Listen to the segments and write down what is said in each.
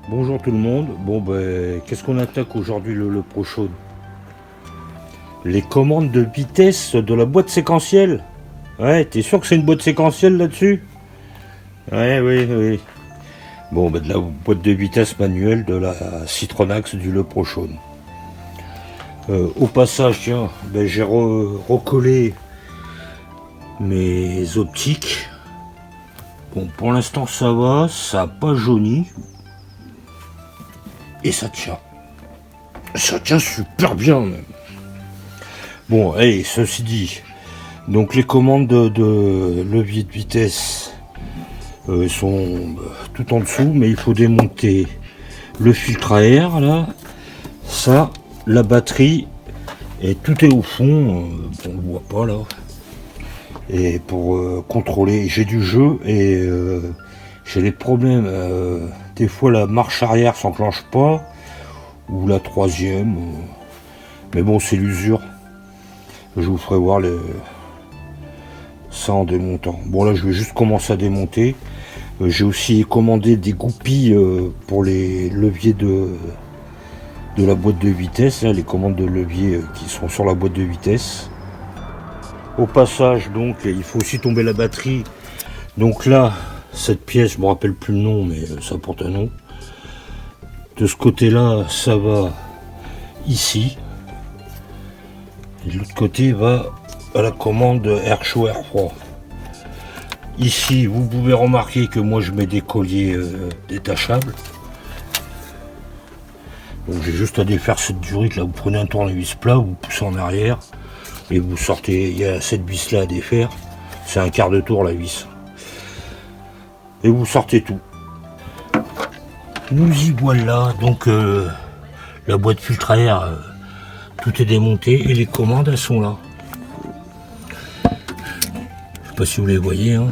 Bonjour tout le monde. Bon ben, qu'est-ce qu'on attaque aujourd'hui le Pro Show? Les commandes de vitesse de la boîte séquentielle. Ouais, t'es sûr que c'est une boîte séquentielle là-dessus? Ouais, oui, oui. Bon, ben de la boîte de vitesse manuelle de la Citronax du Le Pro Show. Au passage, tiens, ben, j'ai recollé mes optiques. Bon, pour l'instant ça va, ça n'a pas jauni. Et ça tient. Ça tient super bien même. Bon, allez, ceci dit, donc les commandes de levier de vitesse sont tout en dessous, mais il faut démonter le filtre à air, là, ça, la batterie, et tout est au fond, on ne le voit pas là. Et pour contrôler, j'ai du jeu et j'ai des problèmes. Des fois la marche arrière s'enclenche pas, ou la troisième. Mais bon, c'est l'usure. Je vous ferai voir ça en démontant. Bon là, je vais juste commencer à démonter. J'ai aussi commandé des goupilles pour les leviers de la boîte de vitesse, là, les commandes de levier qui sont sur la boîte de vitesse. Au passage, donc, il faut aussi tomber la batterie. Donc là, cette pièce, je me rappelle plus le nom, mais ça porte un nom. De ce côté-là, ça va ici. Et de l'autre côté va à la commande air chaud, air froid. Ici, vous pouvez remarquer que moi, je mets des colliers détachables. Donc j'ai juste à défaire cette durite là. Vous prenez un tournevis plat, vous poussez en arrière. Et vous sortez, il y a cette vis là à défaire, c'est un quart de tour la vis. Et vous sortez tout. Nous y voilà, donc la boîte filtre à air, tout est démonté et les commandes elles sont là. Je sais pas si vous les voyez, hein.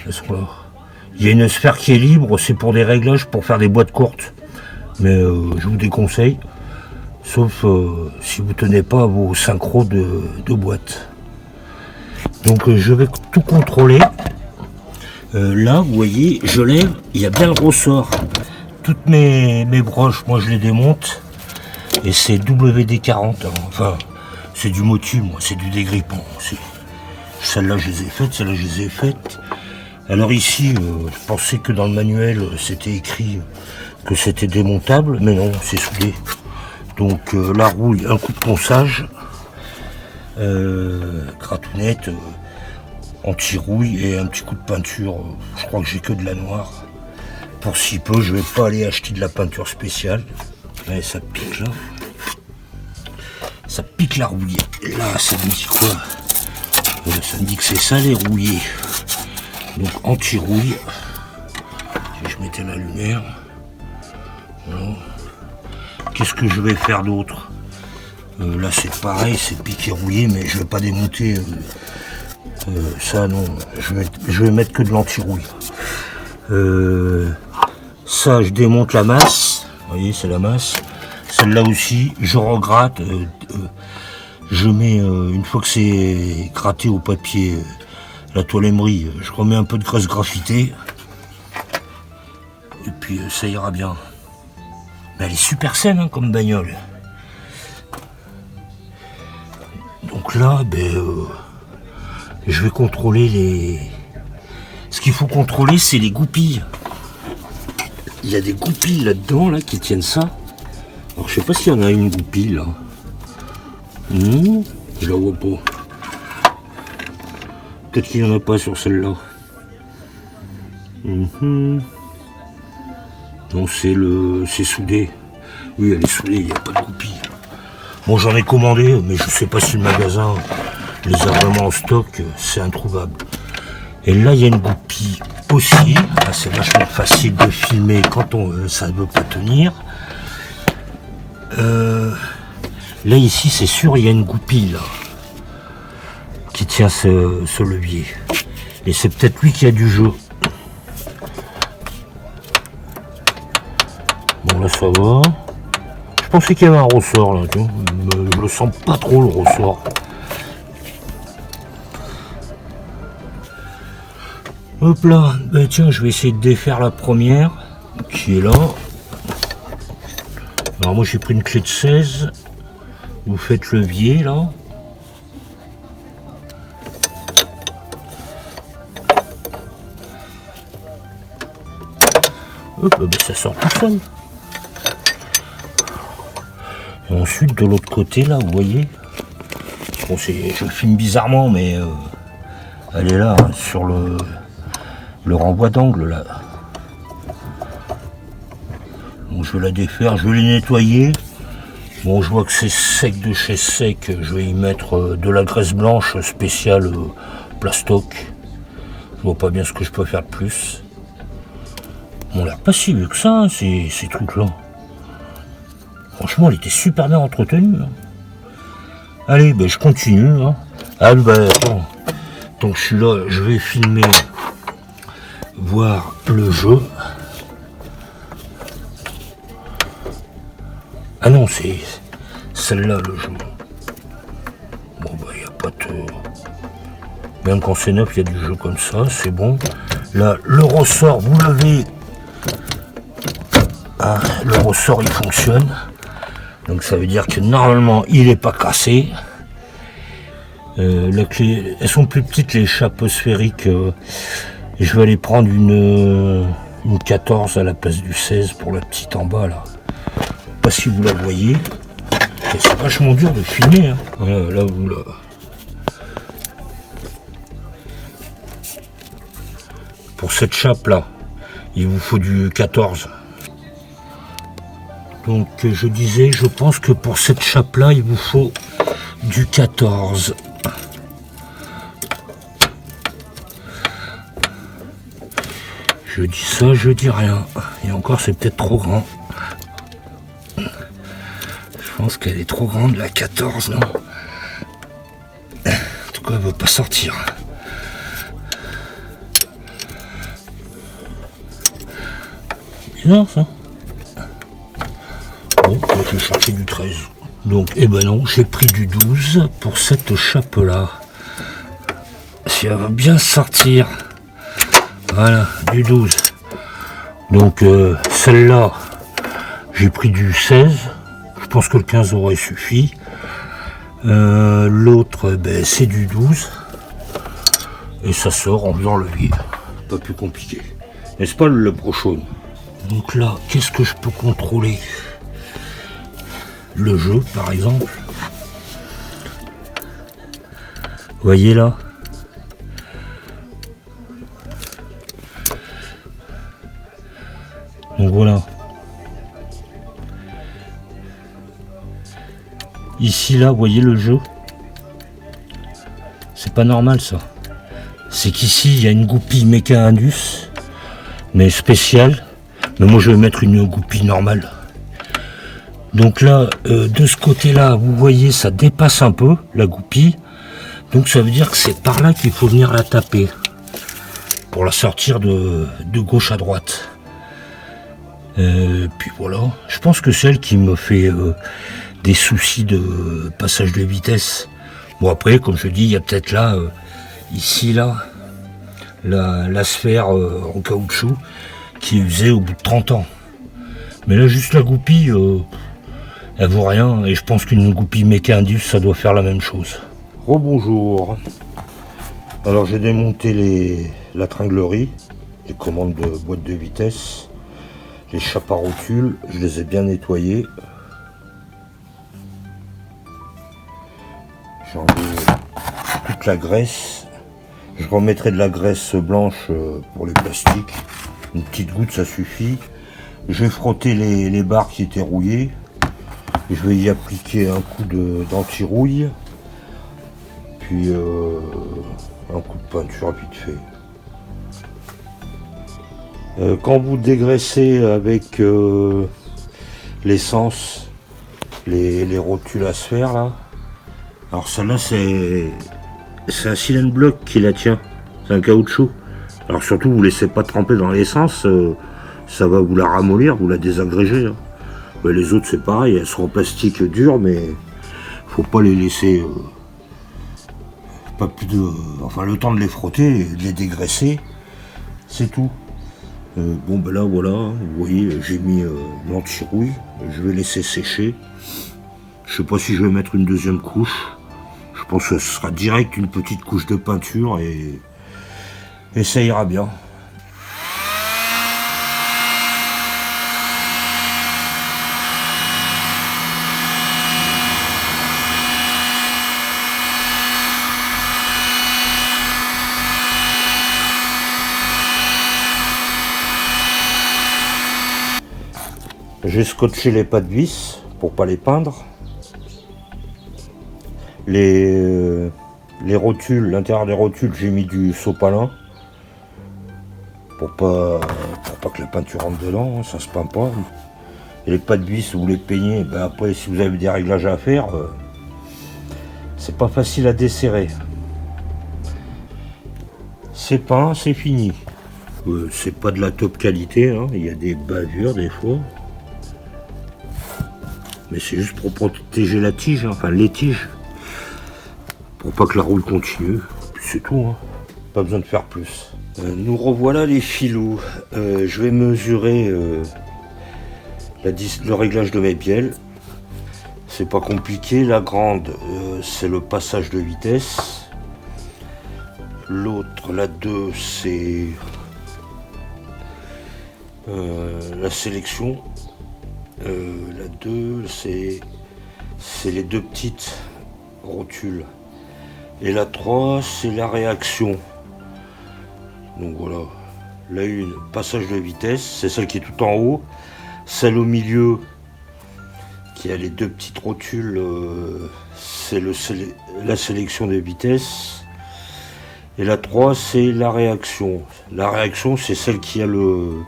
Elles sont là. Il y a une sphère qui est libre, c'est pour des réglages, pour faire des boîtes courtes. Mais je vous déconseille. Sauf si vous tenez pas vos synchros de boîte. Donc je vais tout contrôler. Là, vous voyez, je lève, il y a bien le ressort. Toutes mes broches, moi je les démonte. Et c'est WD-40. Hein. Enfin, c'est du motu, moi, c'est du dégrippant. Celles-là, je les ai faites, celles-là, je les ai faites. Alors ici, je pensais que dans le manuel, c'était écrit que c'était démontable. Mais non, c'est soudé. Donc la rouille, un coup de ponçage, gratounette, anti-rouille et un petit coup de peinture. Je crois que j'ai que de la noire. Pour si peu, je vais pas aller acheter de la peinture spéciale. Mais ça pique là. Ça pique la rouille. Et là, ça me dit quoi? Ça me dit que c'est ça les rouillés. Donc anti-rouille. Je mettais la lumière. Voilà. Qu'est-ce que je vais faire d'autre? Là c'est pareil, c'est piqué rouillé, mais je vais pas démonter ça, non. Je vais mettre que de l'anti-rouille. Ça, je démonte la masse. Vous voyez, c'est la masse. Celle-là aussi, je regratte. Je mets, une fois que c'est gratté au papier, la toile émery, je remets un peu de graisse graffitée. Et puis ça ira bien. Mais elle est super saine, hein, comme bagnole. Donc là, je vais contrôler les... Ce qu'il faut contrôler, c'est les goupilles. Il y a des goupilles là-dedans, là, qui tiennent ça. Alors, je sais pas s'il y en a une goupille, là. Je la vois pas. Peut-être qu'il n'y en a pas sur celle-là. Non, c'est soudé. Oui, elle est soudée, il n'y a pas de goupille. Bon, j'en ai commandé, mais je sais pas si le magasin les a vraiment en stock, c'est introuvable. Et là, il y a une goupille aussi. Là, c'est vachement facile de filmer quand ça ne veut pas tenir. Là, ici, c'est sûr, il y a une goupille, là, qui tient ce levier. Et c'est peut-être lui qui a du jeu. Bon, là, ça va. Je pensais qu'il y avait un ressort, là, tu vois. Je le sens pas trop, le ressort. Hop là, tiens, je vais essayer de défaire la première, qui est là. Alors moi j'ai pris une clé de 16. Vous faites levier là. Hop, ben, ça sort tout seul. Et ensuite de l'autre côté là, vous voyez. Bon, je le filme bizarrement, mais elle est là, hein, sur le renvoi d'angle là. Bon, je vais la défaire, je vais les nettoyer. Bon, je vois que c'est sec de chez sec. Je vais y mettre de la graisse blanche spéciale plastoc. Je vois pas bien ce que je peux faire de plus. On l'a pas si vieux que ça, hein, ces trucs-là. Franchement, elle était super bien entretenue. Hein. Allez, ben, je continue. Hein. Ah, ben, attends. Donc, je suis là, je vais filmer, voir le jeu. Ah non, c'est celle-là, le jeu. Bon, ben, il n'y a pas de... Même quand c'est neuf, il y a du jeu comme ça, c'est bon. Là, le ressort, vous l'avez... Ah, le ressort, il fonctionne. Donc, ça veut dire que normalement, il n'est pas cassé. La clé, elles sont plus petites, les chapeaux sphériques. Je vais aller prendre une 14 à la place du 16 pour la petite en bas, là. Pas si vous la voyez. C'est vachement dur de filmer. Hein. Voilà, là, vous là. Pour cette chape là, il vous faut du 14. Donc je disais, je pense que pour cette chape là, il vous faut du 14. Je dis ça, je dis rien. Et encore, c'est peut-être trop grand. Je pense qu'elle est trop grande, la 14, non? En tout cas, elle ne va pas sortir. Bizarre, ça. Bon, je vais chercher du 13. Donc, eh ben non, j'ai pris du 12 pour cette chape-là. Si elle va bien sortir. Voilà, du 12. Donc, celle-là, j'ai pris du 16. Je pense que le 15 aurait suffi. L'autre, ben, c'est du 12. Et ça sort en faisant levier. Pas plus compliqué. N'est-ce pas le brochon? Donc là, qu'est-ce que je peux contrôler? Le jeu, par exemple. Vous voyez là? Donc voilà. Ici, là, vous voyez le jeu? C'est pas normal, ça. C'est qu'ici, il y a une goupille Mecha Indus, mais spéciale. Mais moi, je vais mettre une goupille normale. Donc là, de ce côté-là, vous voyez, ça dépasse un peu, la goupille. Donc ça veut dire que c'est par là qu'il faut venir la taper. Pour la sortir de gauche à droite. Puis voilà. Je pense que c'est elle qui me fait des soucis de passage de vitesse. Bon après, comme je dis, il y a peut-être là, ici, là, la sphère en caoutchouc qui est usée au bout de 30 ans. Mais là, juste la goupille, elle vaut rien. Et je pense qu'une goupille Mecha Indus, ça doit faire la même chose. Rebonjour. Alors j'ai démonté la tringlerie, les commandes de boîte de vitesse, les chapes à rotules, je les ai bien nettoyées. J'ai enlevé toute la graisse. Je remettrai de la graisse blanche pour les plastiques. Une petite goutte, ça suffit. Je vais frotter les barres qui étaient rouillées. Je vais y appliquer un coup d'anti-rouille. Puis un coup de peinture vite fait. Quand vous dégraissez avec l'essence, les rotules à sphère là, alors celle-là c'est un silane bloc qui la tient, c'est un caoutchouc. Alors surtout vous laissez pas tremper dans l'essence, ça va vous la ramollir, vous la désagréger. Hein. Les autres c'est pareil, elles sont en plastique dur, mais faut pas les laisser pas plus de, enfin le temps de les frotter et de les dégraisser, c'est tout. Bon ben là voilà, vous voyez, j'ai mis l'anti-rouille, je vais laisser sécher. Je sais pas si je vais mettre une deuxième couche. Je pense que ce sera direct une petite couche de peinture et ça ira bien. J'ai scotché les pas de vis pour pas les peindre. Les rotules, l'intérieur des rotules, j'ai mis du sopalin pour pas que la peinture rentre dedans, ça se peint pas. Et les pas de vis, vous les peignez, ben après si vous avez des réglages à faire, c'est pas facile à desserrer. C'est peint, c'est fini. C'est pas de la top qualité, hein. Il y a des bavures des fois. Mais c'est juste pour protéger la tige, hein, enfin les tiges. Pour pas que la roule continue. Puis c'est tout, hein. Pas besoin de faire plus. Nous revoilà les filous. Je vais mesurer le réglage de mes bielles. C'est pas compliqué. La grande, c'est le passage de vitesse. L'autre, la 2, c'est la sélection. La 2, c'est les deux petites rotules. Et la 3, c'est la réaction. Donc voilà. La 1, passage de vitesse, c'est celle qui est tout en haut. Celle au milieu, qui a les deux petites rotules, c'est la sélection des vitesses. Et la 3, c'est la réaction. La réaction, c'est celle qui a le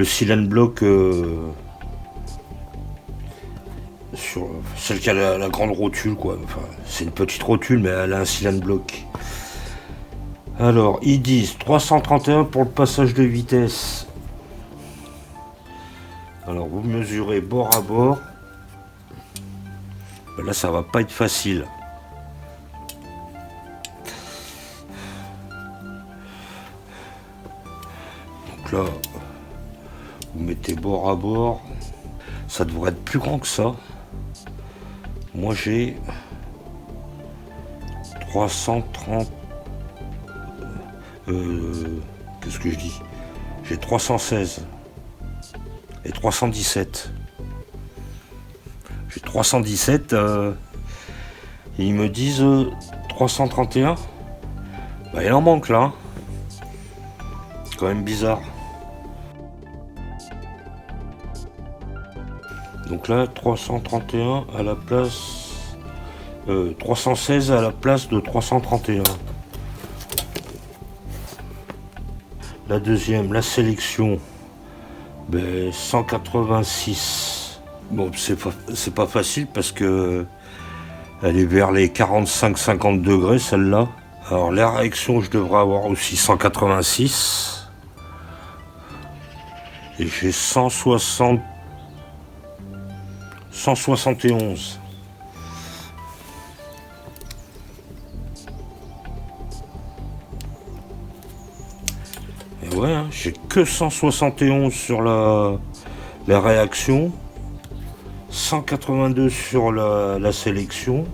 cylinder block, sur celle qui a la grande rotule, quoi. Enfin, c'est une petite rotule, mais elle a un cylinder block. Alors, ils disent 331 pour le passage de vitesse. Alors, vous mesurez bord à bord. Ben là, ça va pas être facile. Donc là, vous mettez bord à bord. Ça devrait être plus grand que ça. Moi, j'ai 330. Qu'est-ce que je dis? J'ai 316 et 317. J'ai 317 et ils me disent 331. Bah, il en manque là. Hein. Quand même bizarre. Donc là, 331 à la place... 316 à la place de 331. La deuxième, la sélection, ben, 186. Bon, c'est pas facile parce que elle est vers les 45-50 degrés, celle-là. Alors, la réaction, je devrais avoir aussi 186. Et j'ai 171. Et ouais, hein, j'ai que 171 sur la réaction, 182 sur la sélection,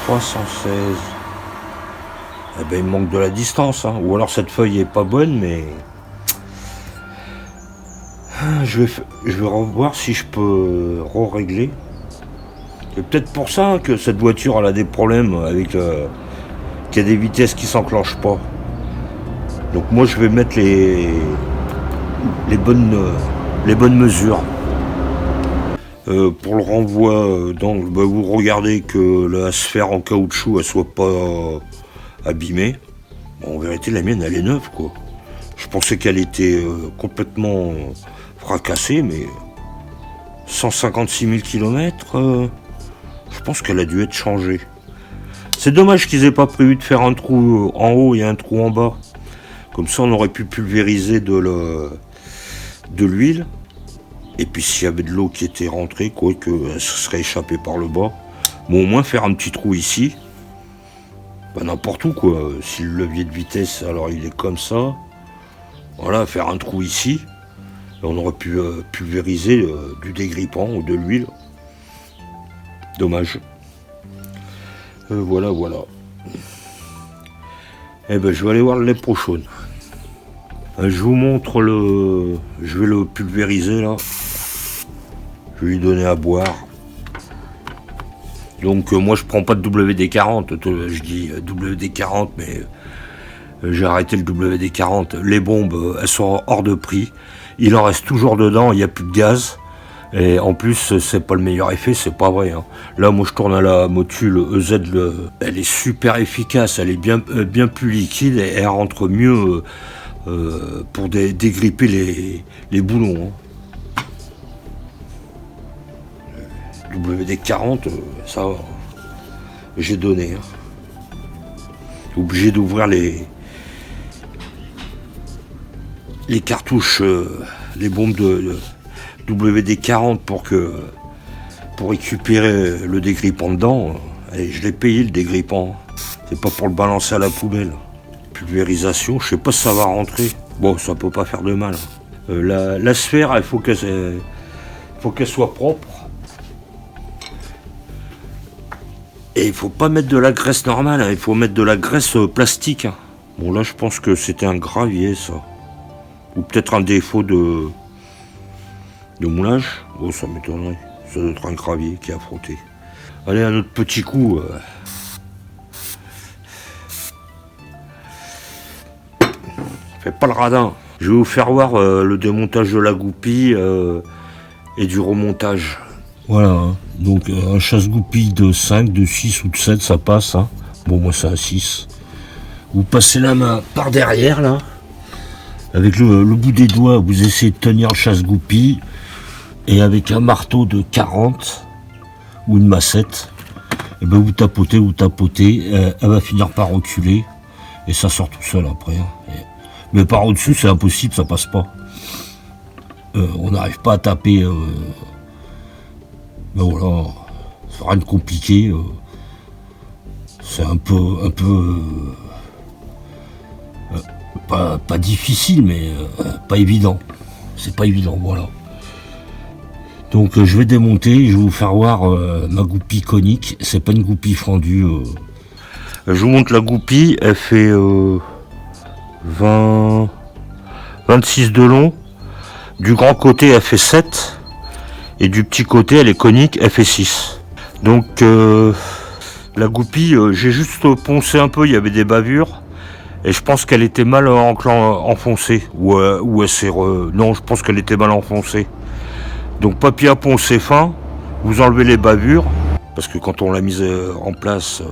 316. Eh ben, il me manque de la distance, hein. Ou alors cette feuille est pas bonne, mais je vais revoir si je peux régler. C'est peut-être pour ça que cette voiture elle a des problèmes avec qu'il y a des vitesses qui s'enclenchent pas. Donc moi je vais mettre les bonnes mesures. Pour le renvoi d'angle, bah, vous regardez que la sphère en caoutchouc elle soit pas abîmée. Bon, en vérité la mienne elle est neuve quoi. Je pensais qu'elle était complètement fracassée, mais 156 000 km, je pense qu'elle a dû être changée. C'est dommage qu'ils aient pas prévu de faire un trou en haut et un trou en bas. Comme ça on aurait pu pulvériser de l'huile. Et puis s'il y avait de l'eau qui était rentrée, quoi, que ça serait échappé par le bas. Bon, au moins faire un petit trou ici. n'importe où quoi. Si le levier de vitesse, alors il est comme ça, voilà, faire un trou ici, et on aurait pu pulvériser du dégrippant ou de l'huile. Dommage. Voilà. Eh ben, je vais aller voir le lait prochain. Je vous montre le... Je vais le pulvériser là. Je vais lui donner à boire. Donc moi je prends pas de WD-40. Je dis WD-40 mais j'ai arrêté le WD-40. Les bombes elles sont hors de prix. Il en reste toujours dedans, il n'y a plus de gaz. Et en plus c'est pas le meilleur effet, c'est pas vrai. Hein. Là moi je tourne à la motule EZ, elle est super efficace, elle est bien plus liquide et elle rentre mieux pour dégripper les boulons. Hein. WD-40, ça va. J'ai donné. Hein. Obligé d'ouvrir les cartouches, les bombes de WD-40 pour récupérer le dégrippant dedans. Et je l'ai payé le dégrippant. C'est pas pour le balancer à la poubelle. Pulvérisation, je sais pas si ça va rentrer. Bon, ça peut pas faire de mal. La sphère, il faut qu'elle soit propre. Et il faut pas mettre de la graisse normale, hein. Il faut mettre de la graisse plastique. Hein. Bon là je pense que c'était un gravier ça. Ou peut-être un défaut de moulage. Oh ça m'étonnerait. Ça doit être un gravier qui a frotté. Allez, un autre petit coup. Fais pas le radin. Je vais vous faire voir le démontage de la goupille et du remontage. Voilà, hein. Donc un chasse-goupille de 5, de 6 ou de 7, ça passe. Hein. Bon, moi c'est un 6. Vous passez la main par derrière, là. Avec le bout des doigts, vous essayez de tenir le chasse-goupille. Et avec un marteau de 40 ou une massette, et ben vous tapotez, elle va finir par reculer. Et ça sort tout seul après. Hein. Mais par au-dessus, c'est impossible, ça passe pas. On n'arrive pas à taper... Ben voilà, c'est rien de compliqué. C'est un peu pas difficile, mais pas évident. C'est pas évident, voilà. Donc je vais démonter, je vais vous faire voir ma goupille conique. C'est pas une goupille fendue. Je vous montre la goupille, elle fait 26 de long. Du grand côté, elle fait 7. Et du petit côté, elle est conique, elle fait 6. Donc la goupille, j'ai juste poncé un peu, il y avait des bavures. Et je pense qu'elle était mal enfoncée. Ou elle s'est... Non, je pense qu'elle était mal enfoncée. Donc papier à poncer fin, vous enlevez les bavures. Parce que quand on l'a mise en place,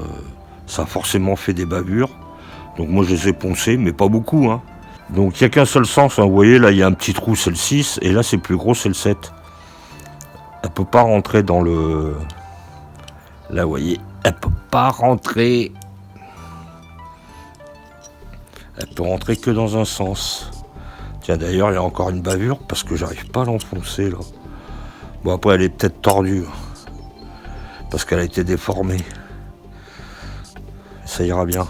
ça a forcément fait des bavures. Donc moi je les ai poncées, mais pas beaucoup. Hein. Donc il n'y a qu'un seul sens, hein. Vous voyez, là il y a un petit trou, c'est le 6. Et là c'est plus gros, c'est le 7. Elle peut pas rentrer dans le... Là, vous voyez, elle peut pas rentrer. Elle peut rentrer que dans un sens. Tiens, d'ailleurs, il y a encore une bavure parce que j'arrive pas à l'enfoncer, là. Bon, après, elle est peut-être tordue. Parce qu'elle a été déformée. Ça ira bien.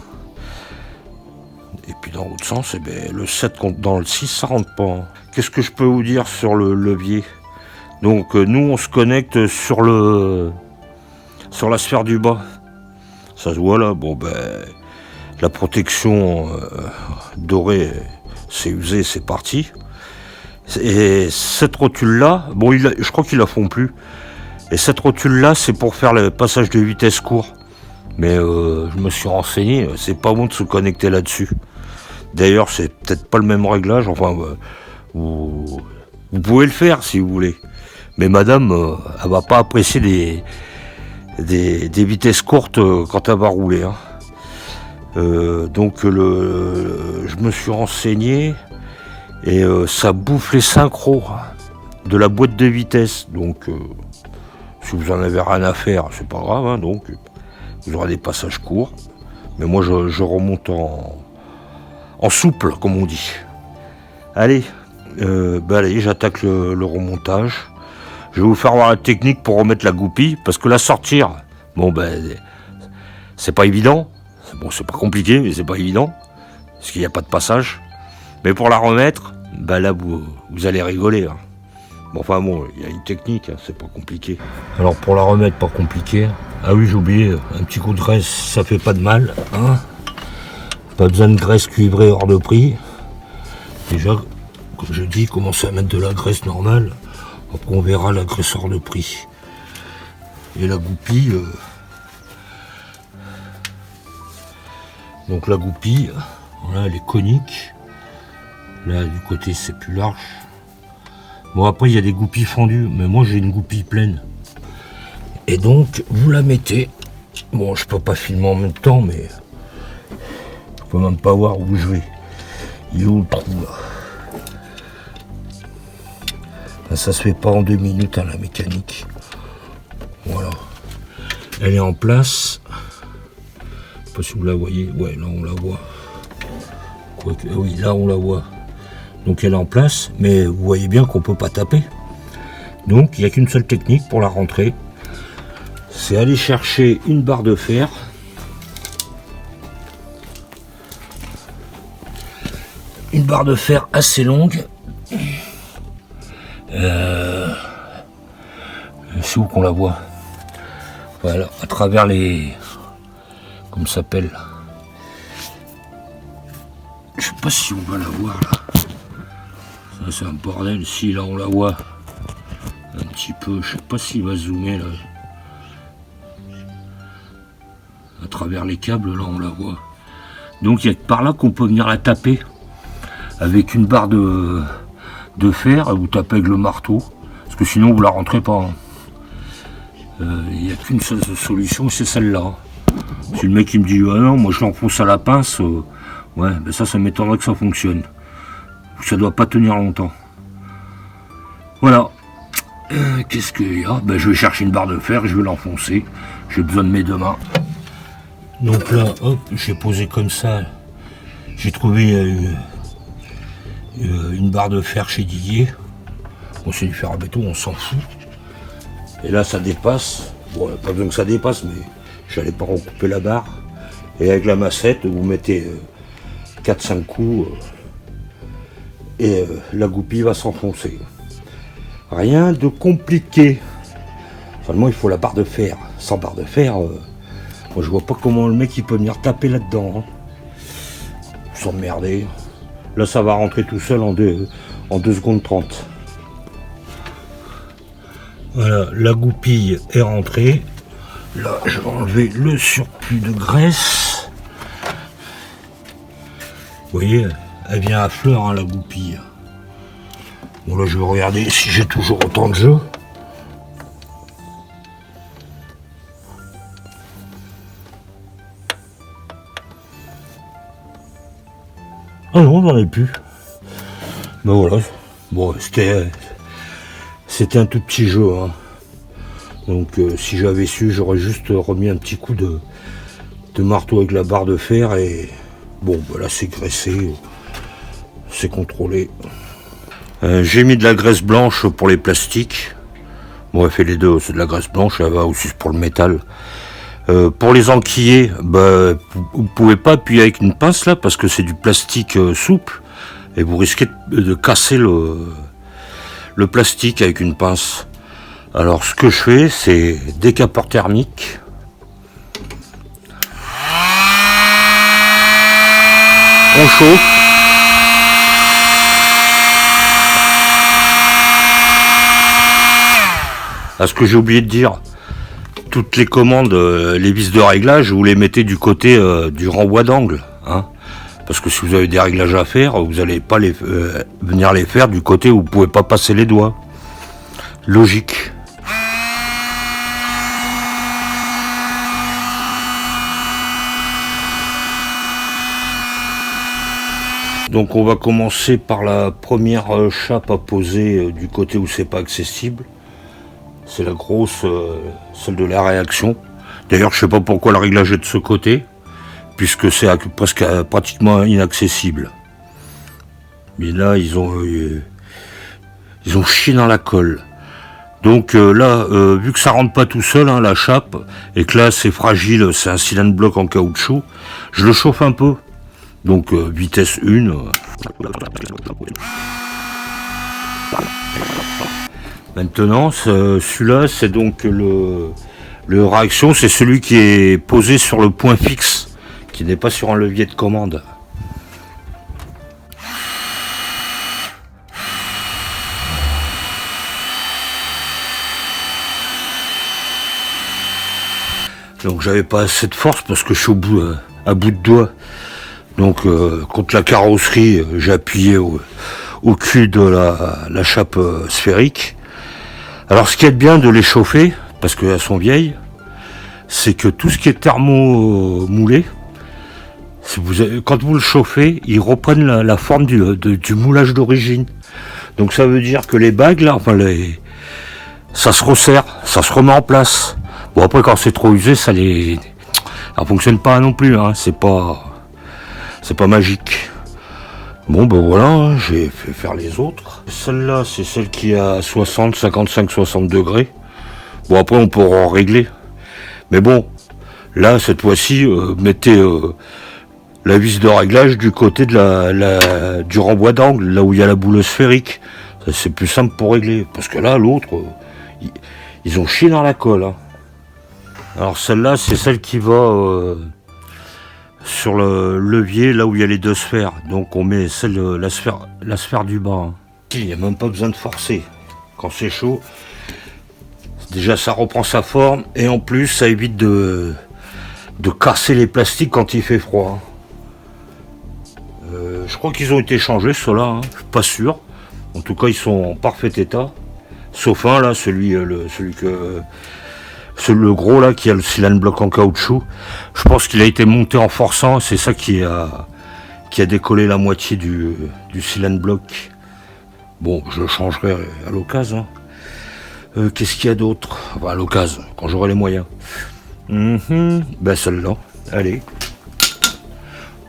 Et puis, dans l'autre sens, eh ben, le 7 contre dans le 6, ça rentre pas. Hein. Qu'est-ce que je peux vous dire sur le levier ? Donc nous on se connecte sur la sphère du bas. Ça se voit là, bon ben la protection dorée c'est usé, c'est parti. Et cette rotule là, bon je crois qu'ils la font plus. Et cette rotule là c'est pour faire le passage de vitesse court. Mais je me suis renseigné, c'est pas bon de se connecter là-dessus. D'ailleurs c'est peut-être pas le même réglage, enfin vous pouvez le faire si vous voulez. Mais madame, elle va pas apprécier des vitesses courtes quand elle va rouler. Hein. Donc je me suis renseigné et ça bouffe les synchros de la boîte de vitesse. Donc si vous en avez rien à faire, c'est pas grave. Hein, donc vous aurez des passages courts. Mais moi je remonte en souple, comme on dit. Allez, allez, j'attaque le remontage. Je vais vous faire voir la technique pour remettre la goupille, parce que la sortir, bon ben, c'est pas évident. Bon, c'est pas compliqué, mais c'est pas évident, parce qu'il n'y a pas de passage. Mais pour la remettre, bah là, vous allez rigoler. Hein. Bon, enfin bon, il y a une technique, hein, c'est pas compliqué. Alors pour la remettre, pas compliqué. Ah oui, j'ai oublié, un petit coup de graisse, ça fait pas de mal. Hein. Pas besoin de graisse cuivrée hors de prix. Déjà, comme je dis, commencez à mettre de la graisse normale. Après, on verra la graisse hors de prix. Et la goupille. Donc la goupille, voilà, elle est conique. Là, du côté, c'est plus large. Bon, après, il y a des goupilles fendues, mais moi, j'ai une goupille pleine. Et donc, vous la mettez. Bon, je peux pas filmer en même temps, mais je peux même pas voir où je vais. Il est où le trou, là? Là, ça se fait pas en 2 minutes, hein, la mécanique. Voilà. Elle est en place. Je sais pas si vous la voyez. Ouais, là, on la voit. Quoique, oui, là, on la voit. Donc elle est en place, mais vous voyez bien qu'on ne peut pas taper. Donc il n'y a qu'une seule technique pour la rentrer. C'est aller chercher une barre de fer. Une barre de fer assez longue. C'est où qu'on la voit? Voilà, à travers les... Comment ça s'appelle? Je sais pas si on va la voir là. Ça c'est un bordel. Si là on la voit un petit peu, je sais pas s'il va zoomer là. À travers les câbles là on la voit. Donc il y a par là qu'on peut venir la taper avec une barre de fer. Vous tapez avec le marteau parce que sinon vous la rentrez pas. Il n'y a qu'une seule solution, c'est celle-là. Si le mec qui me dit ah non, moi je l'enfonce à la pince, ouais, ben ça m'étonnerait que ça fonctionne. Ça doit pas tenir longtemps. Voilà. Qu'est-ce qu'il y a? Ben, je vais chercher une barre de fer, je vais l'enfoncer. J'ai besoin de mes 2 mains. Donc là, hop, j'ai posé comme ça. J'ai trouvé une barre de fer chez Didier. Bon, c'est du fer à béton, on s'en fout. Et là, ça dépasse. Bon, pas besoin que ça dépasse, mais j'allais pas recouper la barre. Et avec la massette, vous mettez 4-5 coups. Et la goupille va s'enfoncer. Rien de compliqué. Seulement il faut la barre de fer. Sans barre de fer, moi je vois pas comment le mec il peut venir taper là-dedans. Hein. S'emmerder. Là ça va rentrer tout seul en 2 secondes 30. Voilà, la goupille est rentrée. Là je vais enlever le surplus de graisse. Vous voyez, elle vient à fleur, hein, la goupille. Bon, là, je vais regarder si j'ai toujours autant de jeu. Ah non, j'en ai plus. Ben voilà. Bon, c'était un tout petit jeu. Hein. Donc, si j'avais su, j'aurais juste remis un petit coup de marteau avec la barre de fer et... Bon, ben là, c'est graissé. C'est contrôlé. J'ai mis de la graisse blanche pour les plastiques. Bon, elle fait les deux, c'est de la graisse blanche, elle va aussi pour le métal. Pour les enquiller, bah, vous pouvez pas appuyer avec une pince là parce que c'est du plastique souple et vous risquez de casser le plastique avec une pince. Alors ce que je fais, c'est décapeur thermique. On chauffe. Ah, ce que j'ai oublié de dire, toutes les commandes, les vis de réglage, vous les mettez du côté du renvoi d'angle. Hein, parce que si vous avez des réglages à faire, vous n'allez pas venir les faire du côté où vous ne pouvez pas passer les doigts. Logique. Donc on va commencer par la première chape à poser du côté où c'est pas accessible. C'est la grosse, celle de la réaction. D'ailleurs, je sais pas pourquoi le réglage est de ce côté, puisque c'est presque pratiquement inaccessible. Mais là, ils ont chié dans la colle. Donc là, vu que ça rentre pas tout seul, hein, la chape, et que là c'est fragile, c'est un cylindre bloc en caoutchouc, je le chauffe un peu. Donc vitesse 1. Maintenant, celui-là, c'est donc le réaction, c'est celui qui est posé sur le point fixe, qui n'est pas sur un levier de commande. Donc j'avais pas assez de force parce que je suis à bout de doigt. Donc contre la carrosserie, j'ai appuyé au cul de la chape sphérique. Alors ce qui est bien de les chauffer, parce qu'elles sont vieilles, c'est que tout ce qui est thermo-moulé, quand vous le chauffez, ils reprennent la forme du moulage d'origine. Donc ça veut dire que les bagues, là, enfin ça se resserre, ça se remet en place. Bon après quand c'est trop usé, ça fonctionne pas non plus, hein. C'est pas magique. Bon ben voilà, j'ai fait faire les autres. Celle-là, c'est celle qui est à 60, 55, 60 degrés. Bon après on pourra en régler. Mais bon, là cette fois-ci, mettez la vis de réglage du côté de du renvoi d'angle, là où il y a la boule sphérique. C'est plus simple pour régler. Parce que là, l'autre, ils ont chié dans la colle, hein. Alors celle-là, c'est celle qui va sur le levier, là où il y a les deux sphères. Donc on met la sphère du bas, hein. Il n'y a même pas besoin de forcer. Quand c'est chaud, déjà ça reprend sa forme, et en plus ça évite de casser les plastiques quand il fait froid. Je crois qu'ils ont été changés, ceux-là, hein. Je suis pas sûr. En tout cas, ils sont en parfait état. Sauf un, là, le gros là qui a le cylindre bloc en caoutchouc, je pense qu'il a été monté en forçant, c'est ça qui a décollé la moitié du cylindre bloc. Bon, je le changerai à l'occasion. Qu'est-ce qu'il y a d'autre? Enfin, à l'occasion, quand j'aurai les moyens. Ben celle-là, allez.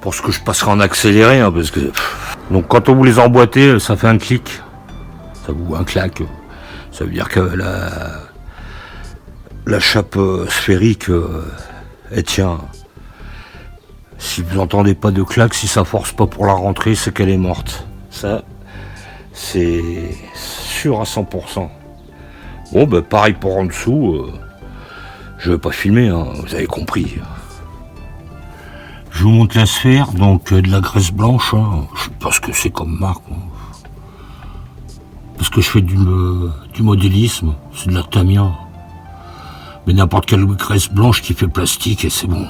Pour ce que je passerai en accéléré, hein, parce que... Donc quand on vous les emboîtez, ça fait un clic. Un clac. Ça veut dire que la chape sphérique, elle tient. Si vous n'entendez pas de claque, si ça force pas pour la rentrée, c'est qu'elle est morte. Ça, c'est sûr à 100%. Bon, ben pareil pour en dessous. Je vais pas filmer, hein, vous avez compris. Je vous montre la sphère, donc de la graisse blanche. Hein. Je sais pas ce que c'est comme marque. Hein. Parce que je fais du modélisme, c'est de la Tamiya. Mais n'importe quelle graisse blanche qui fait plastique et c'est bon.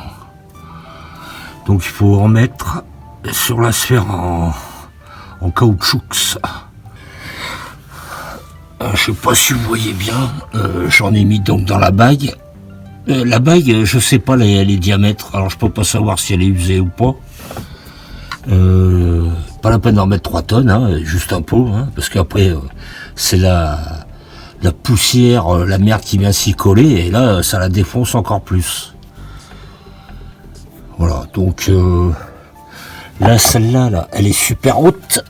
Donc il faut en mettre sur la sphère en caoutchouc. Je sais pas si vous voyez bien, j'en ai mis donc dans la bague. La bague, je sais pas les diamètres, alors je peux pas savoir si elle est usée ou pas. Pas la peine d'en mettre 3 tonnes, hein, juste un pot, hein, parce qu'après c'est la poussière, la merde qui vient s'y coller, et là ça la défonce encore plus. Voilà, donc là celle-là, là, elle est super haute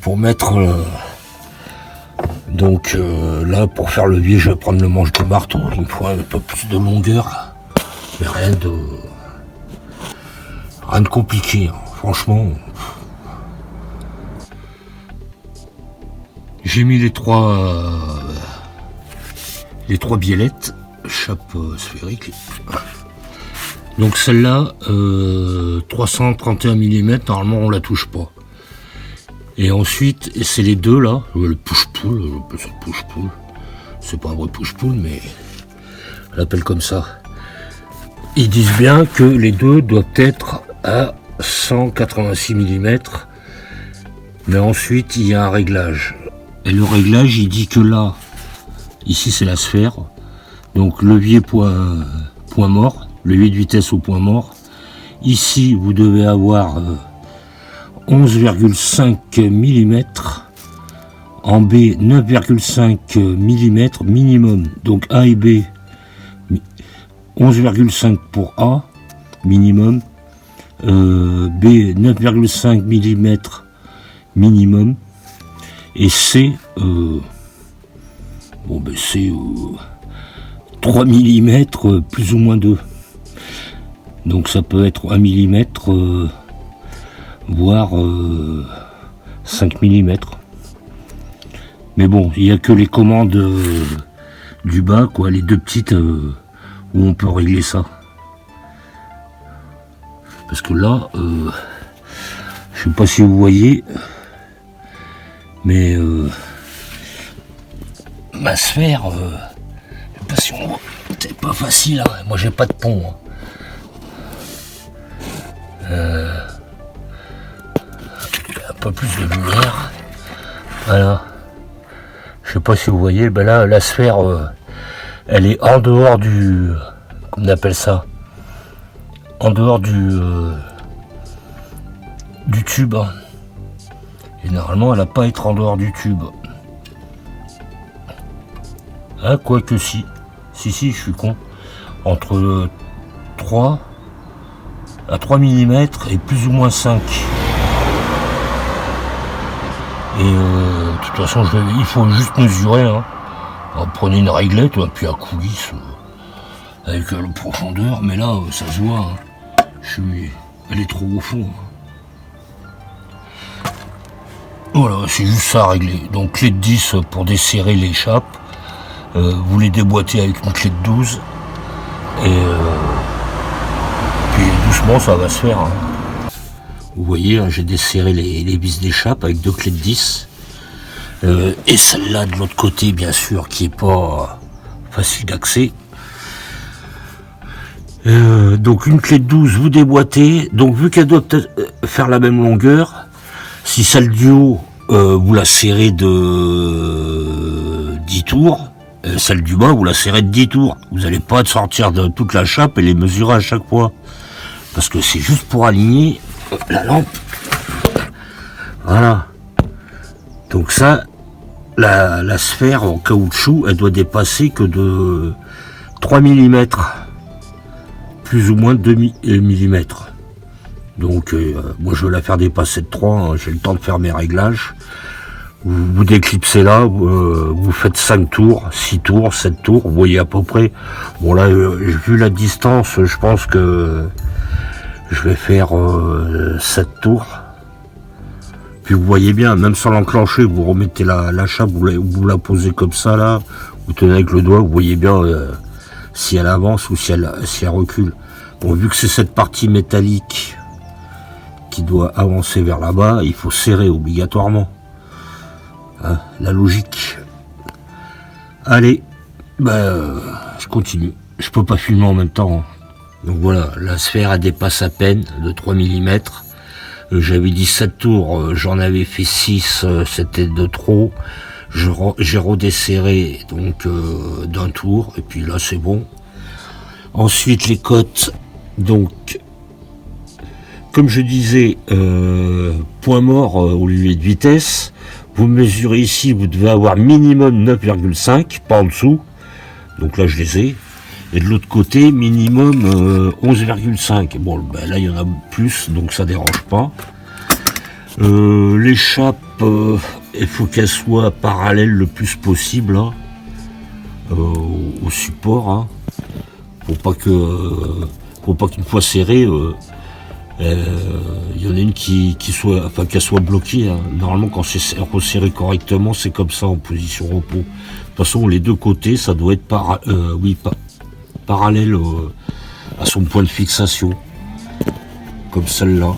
pour mettre. Donc là, pour faire le levier, je vais prendre le manche de marteau. Il me faut un peu plus de longueur, mais rien de compliqué, hein. Franchement. J'ai mis les trois biellettes, chape sphérique. Donc celle-là, 331 mm, normalement on la touche pas. Et ensuite, c'est les deux là, le push-pull, c'est pas un vrai push-pull, mais on l'appelle comme ça. Ils disent bien que les deux doivent être à 186 mm, mais ensuite il y a un réglage. Et le réglage, il dit que là, ici c'est la sphère, donc levier point mort, levier de vitesse au point mort. Ici, vous devez avoir 11,5 mm, en B 9,5 mm minimum, donc A et B 11,5 pour A minimum, B 9,5 mm minimum, et C Bon ben c'est 3 mm plus ou moins 2. Donc ça peut être 1 mm voire 5 mm. Mais bon, il n'y a que les commandes du bas, quoi, les deux petites où on peut régler ça. Parce que là, je sais pas si vous voyez, mais ma sphère, je sais pas si on voit, c'est pas facile, hein. Moi j'ai pas de pont. Hein. Un peu plus de lumière. Voilà. Je sais pas si vous voyez, ben là la sphère elle est en dehors du, comment on appelle ça, en dehors du tube. Hein. Et normalement elle n'a pas à être en dehors du tube. Hein, quoique si, je suis con. Entre 3 mm et plus ou moins 5. Et de toute façon, il faut juste mesurer. Hein. Alors, prenez une réglette, puis à coulisse, avec la profondeur. Mais là, ça se voit. Hein. Elle est trop au fond. Hein. Voilà, c'est juste ça à régler. Donc clé de 10 pour desserrer l'échappe. Vous les déboîtez avec une clé de 12. Et puis doucement, ça va se faire. Hein. Vous voyez, hein, j'ai desserré les vis d'échappe avec 2 clés de 10. Et celle-là de l'autre côté, bien sûr, qui est pas facile d'accès. Donc une clé de 12, vous déboîtez. Donc vu qu'elle doit peut-être faire la même longueur, si celle du haut, vous la serrez de 10 tours, celle du bas, vous la serrez de 10 tours. Vous n'allez pas sortir de toute la chape et les mesurer à chaque fois. Parce que c'est juste pour aligner la lampe. Voilà. Donc ça, la sphère en caoutchouc, elle doit dépasser que de 3 mm. Plus ou moins 2 mm. Donc moi je vais la faire dépasser de 3, hein, j'ai le temps de faire mes réglages. Vous déclipsez là, vous faites 5 tours, 6 tours, 7 tours, vous voyez à peu près. Bon là, vu la distance, je pense que je vais faire 7 tours. Puis vous voyez bien, même sans l'enclencher, vous remettez la chape, vous la posez comme ça là, vous tenez avec le doigt, vous voyez bien si elle avance ou si elle recule. Bon, vu que c'est cette partie métallique qui doit avancer vers là-bas, il faut serrer obligatoirement. Hein, la logique. Allez, je continue. Je peux pas filmer en même temps. Hein. Donc voilà, la sphère elle dépasse à peine de 3 mm. J'avais dit 7 tours, j'en avais fait 6, c'était de trop. J'ai redesserré donc d'un tour, et puis là c'est bon. Ensuite les cotes, donc comme je disais, point mort au lieu de vitesse. Vous mesurez ici, vous devez avoir minimum 9,5, pas en dessous. Donc là je les ai. Et de l'autre côté, minimum 11,5. Bon, ben là, il y en a plus, donc ça dérange pas. L'échappe, il faut qu'elle soit parallèle le plus possible hein, au support. Hein. Faut pas qu'une fois serrée, il y en a une qu'elle soit bloquée. Hein. Normalement, quand c'est resserré correctement, c'est comme ça en position repos. De toute façon, les deux côtés, ça doit être parallèle à son point de fixation, comme celle-là.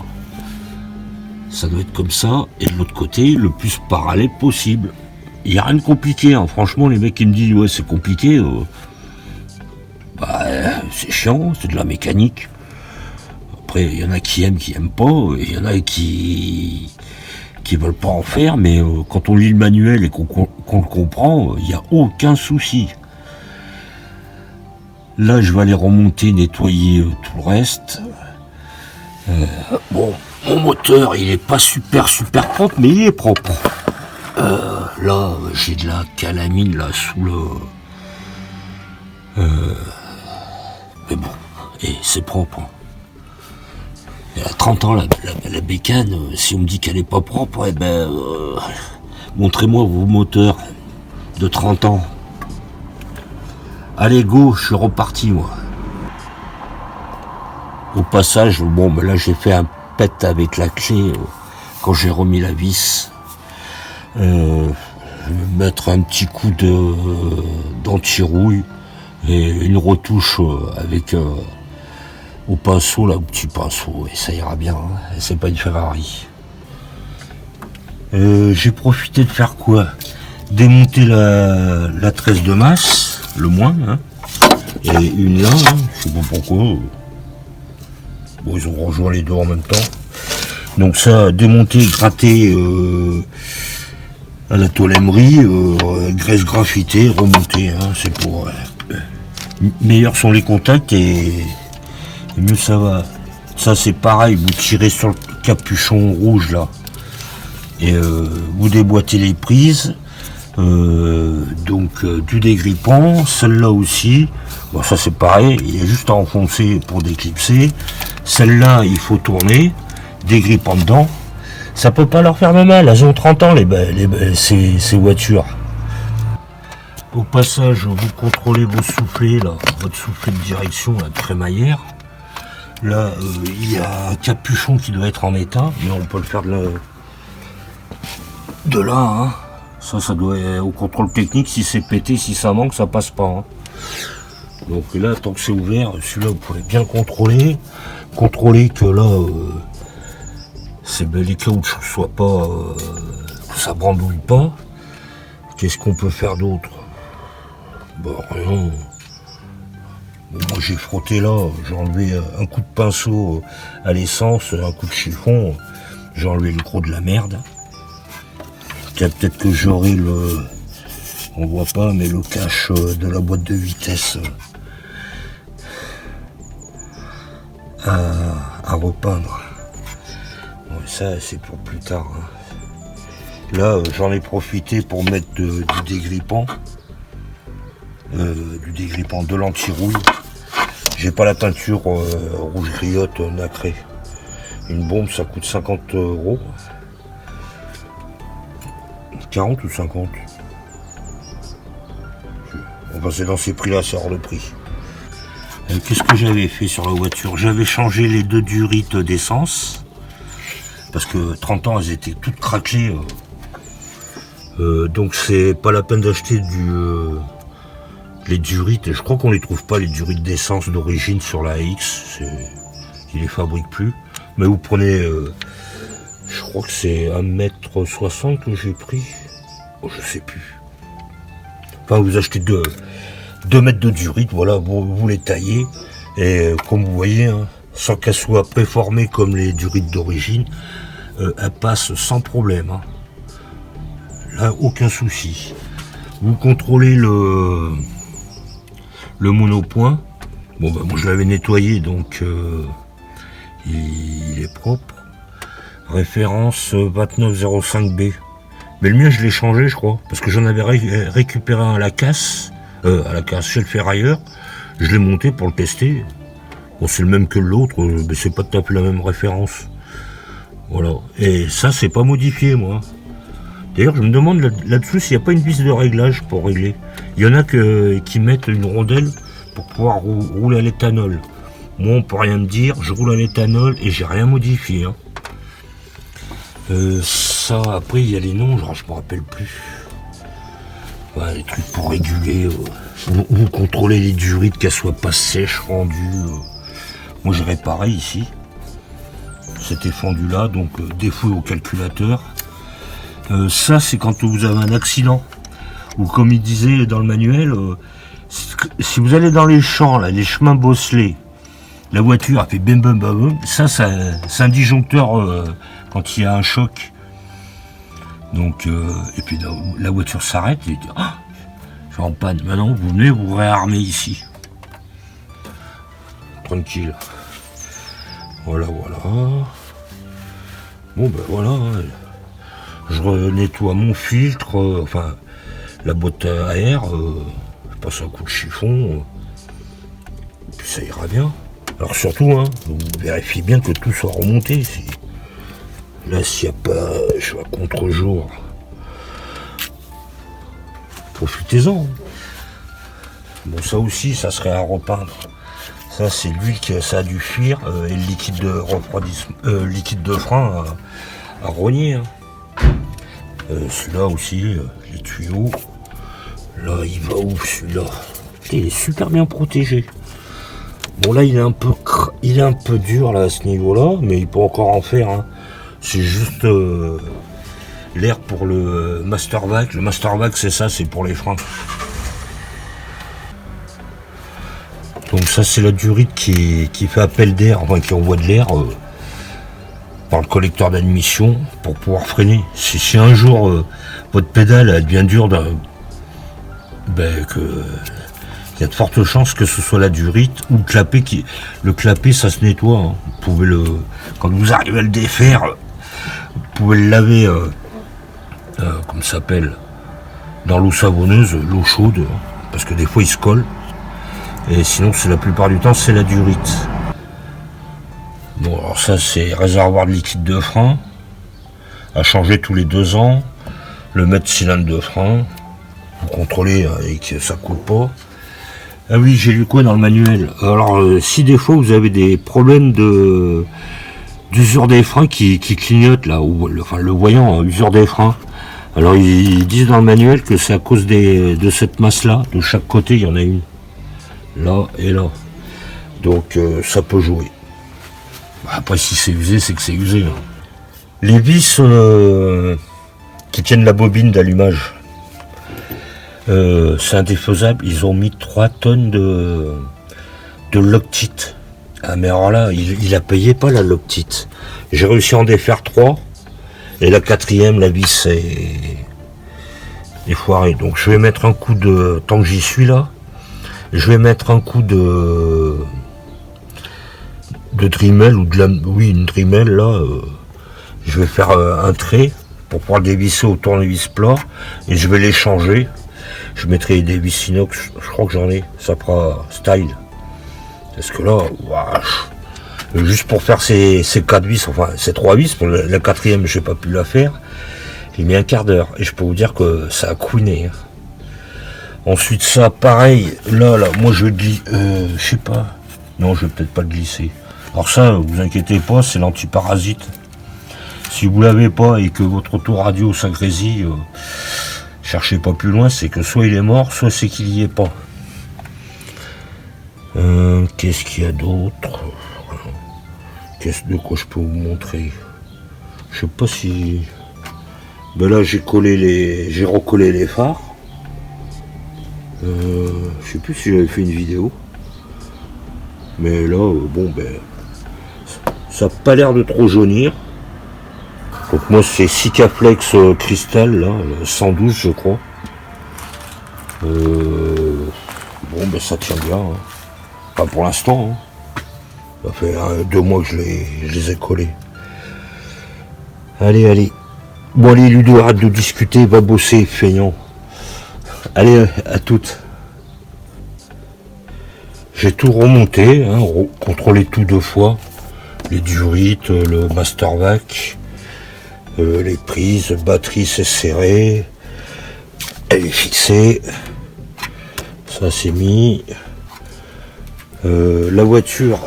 Ça doit être comme ça, et de l'autre côté, le plus parallèle possible. Il n'y a rien de compliqué, hein. Franchement, les mecs qui me disent ouais c'est compliqué, c'est chiant, c'est de la mécanique. Après, il y en a qui aiment pas, il y en a qui veulent pas en faire, mais quand on lit le manuel et qu'on le comprend, il n'y a aucun souci. Là, je vais aller remonter, nettoyer tout le reste. Bon, mon moteur, il est pas super propre, mais il est propre. Là, j'ai de la calamine là sous le. Mais bon, et c'est propre. Hein. Il y a 30 ans, la bécane, si on me dit qu'elle est pas propre, montrez-moi vos moteurs de 30 ans. Allez, go, je suis reparti, moi. Au passage, bon, ben là, j'ai fait un pet avec la clé quand j'ai remis la vis. Je vais mettre un petit coup d'anti-rouille et une retouche avec au pinceau, là, au petit pinceau, et ça ira bien, hein. Et c'est pas une Ferrari. J'ai profité de faire quoi? Démonter la tresse de masse, le moins, hein. Et une là, hein, je sais pas pourquoi. Bon, ils ont rejoint les deux en même temps. Donc ça, démonter, gratter à la tôlerie, graisse graffitée, remonter, hein, c'est pour... meilleurs sont les contacts et mieux ça va. Ça c'est pareil, vous tirez sur le capuchon rouge là. Et vous déboîtez les prises. Donc du dégrippant, celle-là aussi. Bon, ça c'est pareil, il y a juste à enfoncer pour déclipser. Celle-là, il faut tourner, dégrippant dedans. Ça peut pas leur faire de mal, elles ont 30 ans ces voitures. Au passage, vous contrôlez vos soufflets, là, votre soufflet de direction, la crémaillère. Là, il y a un capuchon qui doit être en état, mais on peut le faire de là, hein. Ça doit être au contrôle technique, si c'est pété, si ça manque, ça passe pas, hein. Donc là, tant que c'est ouvert, celui-là, vous pouvez bien contrôler. Contrôler que là, les caoutchoucs soient pas, que ça brandouille pas. Qu'est-ce qu'on peut faire d'autre? Bon, rien. Bon, moi j'ai frotté là, j'ai enlevé un coup de pinceau à l'essence, un coup de chiffon, j'ai enlevé le gros de la merde. Peut-être que j'aurai on voit pas, mais le cache de la boîte de vitesse à repeindre. Bon, ça c'est pour plus tard, hein. Là j'en ai profité pour mettre du dégrippant. De l'anti-rouille. J'ai pas la peinture rouge griotte nacrée. Une bombe ça coûte 50 €. 40 ou 50. Enfin c'est dans ces prix là, c'est hors de prix. Qu'est-ce que j'avais fait sur la voiture? J'avais changé les deux durites d'essence. Parce que 30 ans elles étaient toutes craquelées. Donc c'est pas la peine d'acheter les durites, je crois qu'on les trouve pas, les durites d'essence d'origine sur la X, ils les fabriquent plus. Mais vous prenez, je crois que c'est 1,60 m que j'ai pris, oh, je sais plus. Enfin, vous achetez 2 mètres de durites, voilà, vous les taillez, et comme vous voyez, hein, sans qu'elles soient préformées comme les durites d'origine, elles passent sans problème, hein. Là, aucun souci. Vous contrôlez le monopoint. Bon bah moi je l'avais nettoyé donc il est propre. Référence 2905B. Mais le mien je l'ai changé je crois. Parce que j'en avais récupéré un à la casse chez le ferrailleur. Je l'ai monté pour le tester. Bon c'est le même que l'autre, mais c'est pas tout à fait la même référence. Voilà. Et ça c'est pas modifié moi. D'ailleurs, je me demande là-dessous s'il n'y a pas une vis de réglage pour régler. Il y en a qui mettent une rondelle pour pouvoir rouler à l'éthanol. Moi, on peut rien me dire, je roule à l'éthanol et j'ai rien modifié, hein. Ça, après, il y a les noms, genre, je me rappelle plus. Ouais, les trucs pour réguler. Vous contrôlez les durites, qu'elles soient pas sèches, rendues. Moi, j'ai réparé ici. C'était fendu là, donc défaut au calculateur. Ça, c'est quand vous avez un accident. Ou comme il disait dans le manuel, si vous allez dans les champs, là, les chemins bosselés, la voiture a fait bim bim bam bam, ça c'est un disjoncteur quand il y a un choc. Donc, et puis la voiture s'arrête et dit ah, je suis en panne. Maintenant, vous venez vous réarmer ici. Tranquille. Voilà. Bon, ben voilà. Hein. Je nettoie mon filtre, enfin la boîte à air, je passe un coup de chiffon, puis ça ira bien. Alors surtout, hein, vous vérifiez bien que tout soit remonté. Là, s'il n'y a pas, je suis à contre-jour, profitez-en. Bon, ça aussi, ça serait à repeindre. Ça, c'est l'huile que ça a dû fuir et le liquide de refroidissement, liquide de frein à rogner. Hein. Celui-là aussi, les tuyaux. Là, il va où celui-là? Il est super bien protégé. Bon, là, il est un peu dur là à ce niveau-là, mais il peut encore en faire. Hein. C'est juste l'air pour le master vac. Le master vac, c'est ça, c'est pour les freins. Donc ça, c'est la durite qui fait appel d'air, enfin qui envoie de l'air par le collecteur d'admission pour pouvoir freiner. Si un jour votre pédale elle devient dure, il y a de fortes chances que ce soit la durite ou le clapet le clapet, ça se nettoie. Hein. Vous pouvez quand vous arrivez à le défaire, vous pouvez le laver, comme ça s'appelle, dans l'eau savonneuse, l'eau chaude, parce que des fois il se colle. Et sinon, c'est la plupart du temps, c'est la durite. Bon, alors ça, c'est réservoir de liquide de frein, à changer tous les 2 ans, le mètre cylindre de frein, pour contrôler et que ça coule pas. Ah oui, j'ai lu quoi dans le manuel? Alors, si des fois vous avez des problèmes d'usure des freins qui clignotent là, ou le voyant usure des freins, alors ils disent dans le manuel que c'est à cause de cette masse-là, de chaque côté, il y en a une. Là et là. Donc ça peut jouer. Après, si c'est usé, c'est que c'est usé. Hein. Les vis qui tiennent la bobine d'allumage, c'est indéfaisable. Ils ont mis 3 tonnes de Loctite. Ah mais alors là, il a payé pas la Loctite. J'ai réussi à en défaire 3. Et la 4e, la vis est foirée. Donc je vais mettre un coup de... Tant que j'y suis là, je vais mettre un coup de Dremel ou une Dremel là. Je vais faire un trait pour pouvoir dévisser au tournevis plat et je vais les changer. Je mettrai des vis inox, je crois que j'en ai, ça fera style. Parce que là, juste pour faire ces 4 vis, enfin ces 3 vis, pour la 4e j'ai pas pu la faire. J'ai mis un quart d'heure et je peux vous dire que ça a couiné. Hein. Ensuite ça, pareil, là, moi je glisser, je sais pas, non je vais peut-être pas le glisser. Alors ça, vous inquiétez pas, c'est l'antiparasite. Si vous l'avez pas et que votre autoradio s'agrésille, cherchez pas plus loin, c'est que soit il est mort, soit c'est qu'il y est pas. Qu'est-ce qu'il y a d'autre? De quoi je peux vous montrer? Je sais pas si... Ben là j'ai recollé les phares. Je sais plus si j'avais fait une vidéo, mais là ça n'a pas l'air de trop jaunir. Donc moi c'est Sikaflex cristal là, 112 je crois. Ça tient bien, hein. Pas pour l'instant, hein. Ça fait 2 mois que je les ai collés. Allez, bon allez Ludo, arrête de discuter, va bosser feignant. Allez, à toutes. J'ai tout remonté, hein, contrôlé tout 2 fois. Les durites, le master vac, les prises, batterie c'est serré. Elle est fixée. Ça c'est mis. La voiture,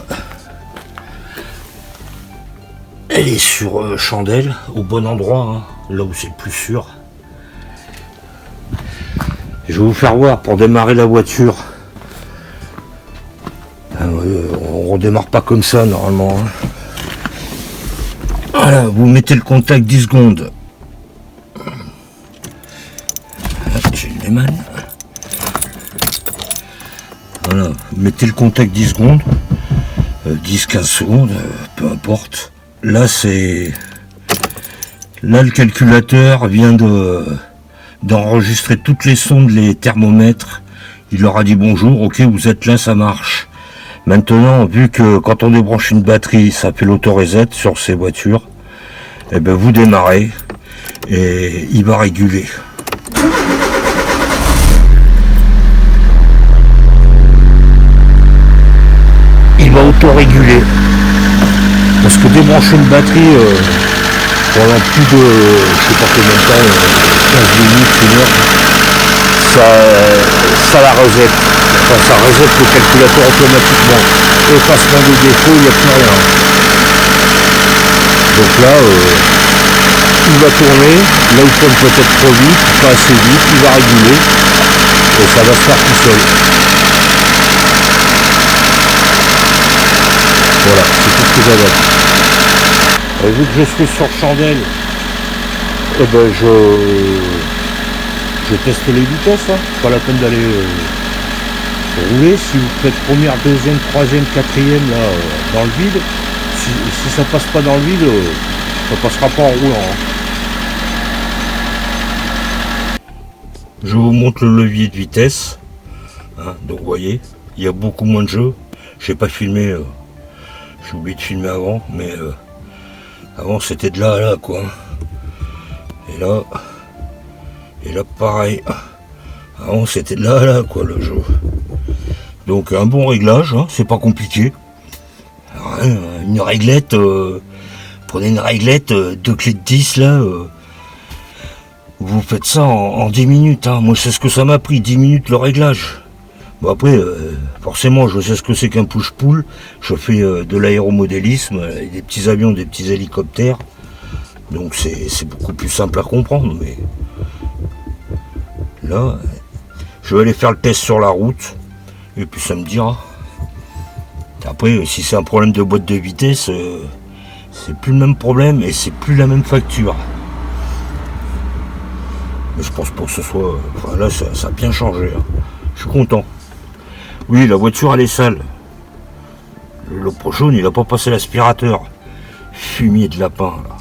elle est sur chandelle, au bon endroit, hein, là où c'est le plus sûr. Je vais vous faire voir pour démarrer la voiture. On redémarre pas comme ça normalement. Hein. Voilà, vous mettez le contact 10 secondes. J'ai une démanne. Voilà, vous mettez le contact 10 secondes. 10-15 secondes, peu importe. Là le calculateur vient d'enregistrer toutes les sondes, les thermomètres. Il leur a dit bonjour, ok vous êtes là, ça marche. Maintenant, vu que quand on débranche une batterie, ça fait l'auto-reset sur ces voitures, et ben vous démarrez et il va réguler. Il va auto-réguler. Parce que débrancher une batterie pendant plus de, je sais pas combien de temps, 15 minutes, 1 heure, ça la reset. Enfin, ça reset le calculateur automatiquement. Effacement de défaut, il n'y a plus rien. Donc là, il va tourner, là il tourne peut-être trop vite, pas assez vite, il va réguler, et ça va se faire tout seul. Voilà, c'est tout ce que j'avais. Vu que je suis sur chandelle, eh ben je teste les vitesses, hein. Pas la peine d'aller rouler. Si vous faites première, deuxième, troisième, quatrième là, dans le vide, si ça passe pas dans le vide, ça passera pas en roulant. Hein. Je vous montre le levier de vitesse. Hein, donc vous voyez, il y a beaucoup moins de jeux. J'ai pas filmé, j'ai oublié de filmer avant, mais avant c'était de là à là quoi. Et là pareil. Avant c'était de là à là quoi le jeu. Donc un bon réglage, hein, c'est pas compliqué. Rien, une réglette, prenez une réglette, 2 clés de 10 là. Vous faites ça en 10 minutes. Hein. Moi, c'est ce que ça m'a pris, 10 minutes le réglage. Bon, après, forcément, je sais ce que c'est qu'un push-pull. Je fais de l'aéromodélisme, des petits avions, des petits hélicoptères. Donc, c'est beaucoup plus simple à comprendre. Mais là, je vais aller faire le test sur la route. Et puis, ça me dira. Après, si c'est un problème de boîte de vitesse, c'est plus le même problème et c'est plus la même facture. Mais je pense pas que ce soit... Enfin, là, ça a bien changé. Hein. Je suis content. Oui, la voiture, elle est sale. Le jaune, il a pas passé l'aspirateur. Fumier de lapin, là.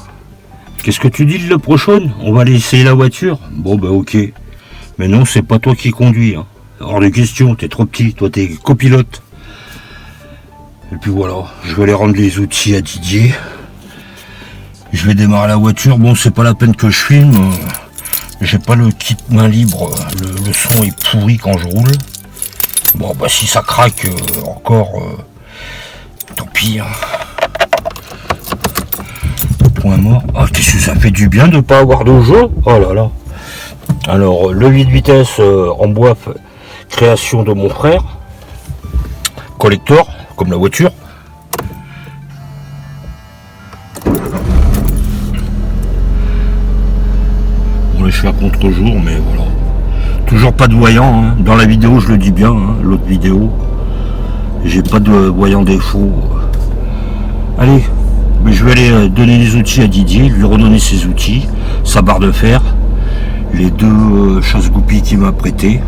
Qu'est-ce que tu dis, le jaune? On va aller essayer la voiture? Bon, bah, ok. Mais non, c'est pas toi qui conduis. Hein. Hors de question, t'es trop petit. Toi, t'es copilote. Et puis voilà, je vais aller rendre les outils à Didier. Je vais démarrer la voiture. Bon, c'est pas la peine que je filme. J'ai pas le kit main libre, le son est pourri quand je roule. Bon bah si ça craque encore, tant pis. Hein. Point mort. Ah qu'est-ce que ça fait du bien de pas avoir de jeu. Oh là là. Alors levier de vitesse en bois, création de mon frère. Collector, comme la voiture. Je suis à contre-jour, mais voilà. Toujours pas de voyant. Hein. Dans la vidéo, je le dis bien, hein, l'autre vidéo. J'ai pas de voyant défaut. Allez, mais je vais aller donner les outils à Didier, lui redonner ses outils, sa barre de fer, les 2 chasse-goupilles qu'il m'a prêté.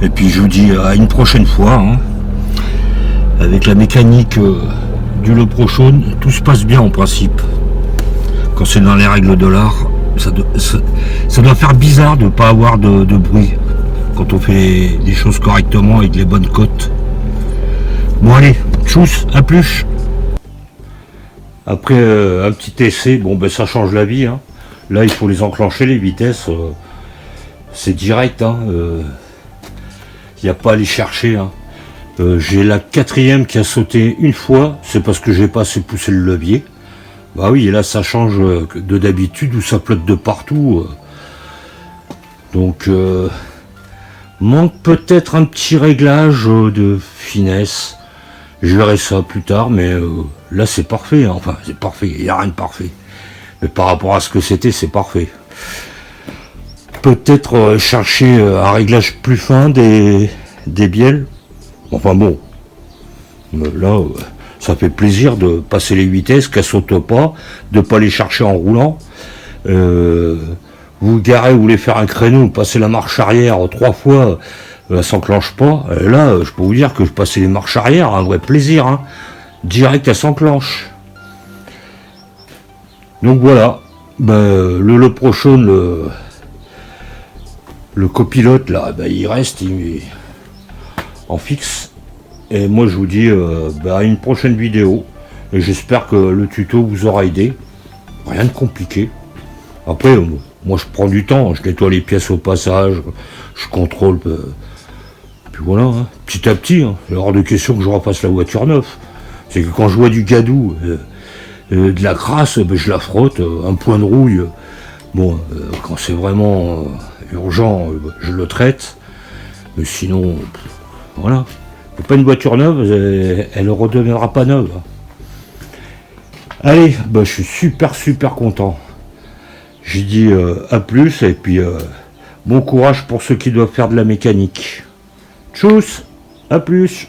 Et puis je vous dis à une prochaine fois. Hein. Avec la mécanique du Leprochaune, tout se passe bien en principe. Quand c'est dans les règles de l'art. Ça doit faire bizarre de ne pas avoir de bruit quand on fait les choses correctement avec les bonnes cotes. Bon allez, tchuss, à plus. Après un petit essai, bon ben ça change la vie. Hein. Là il faut les enclencher les vitesses. C'est direct. Hein. Y a pas à les chercher. Hein. J'ai la 4e qui a sauté une fois. C'est parce que j'ai pas assez poussé le levier. Bah oui, et là ça change de d'habitude où ça flotte de partout. Donc manque peut-être un petit réglage de finesse. Je verrai ça plus tard, mais là c'est parfait. Hein. Enfin c'est parfait, il n'y a rien de parfait. Mais par rapport à ce que c'était, c'est parfait. Peut-être chercher un réglage plus fin des bielles. Enfin bon, là... ça fait plaisir de passer les vitesses, qu'elles sautent pas, de pas les chercher en roulant. Vous garez, vous voulez faire un créneau, passer la marche arrière 3 fois, elle s'enclenche pas. Là, je peux vous dire que je passais les marches arrière, un vrai plaisir. Hein. Direct, elle s'enclenche. Donc voilà, ben, le Leprochaune, le copilote, là, ben, il reste en fixe. Et moi je vous dis à une prochaine vidéo. Et j'espère que le tuto vous aura aidé. Rien de compliqué. Après, moi je prends du temps. Je nettoie les pièces au passage. Je contrôle. Puis voilà. Hein. Petit à petit. Hein. Il est hors de question que je repasse la voiture neuve. C'est que quand je vois du gadou, de la crasse, ben, je la frotte. Un point de rouille. Bon, quand c'est vraiment urgent, je le traite. Mais sinon, voilà. Faut pas une voiture neuve, elle ne redeviendra pas neuve. Allez, bah, je suis super content. J'ai dit à plus et puis bon courage pour ceux qui doivent faire de la mécanique. Tchuss, à plus.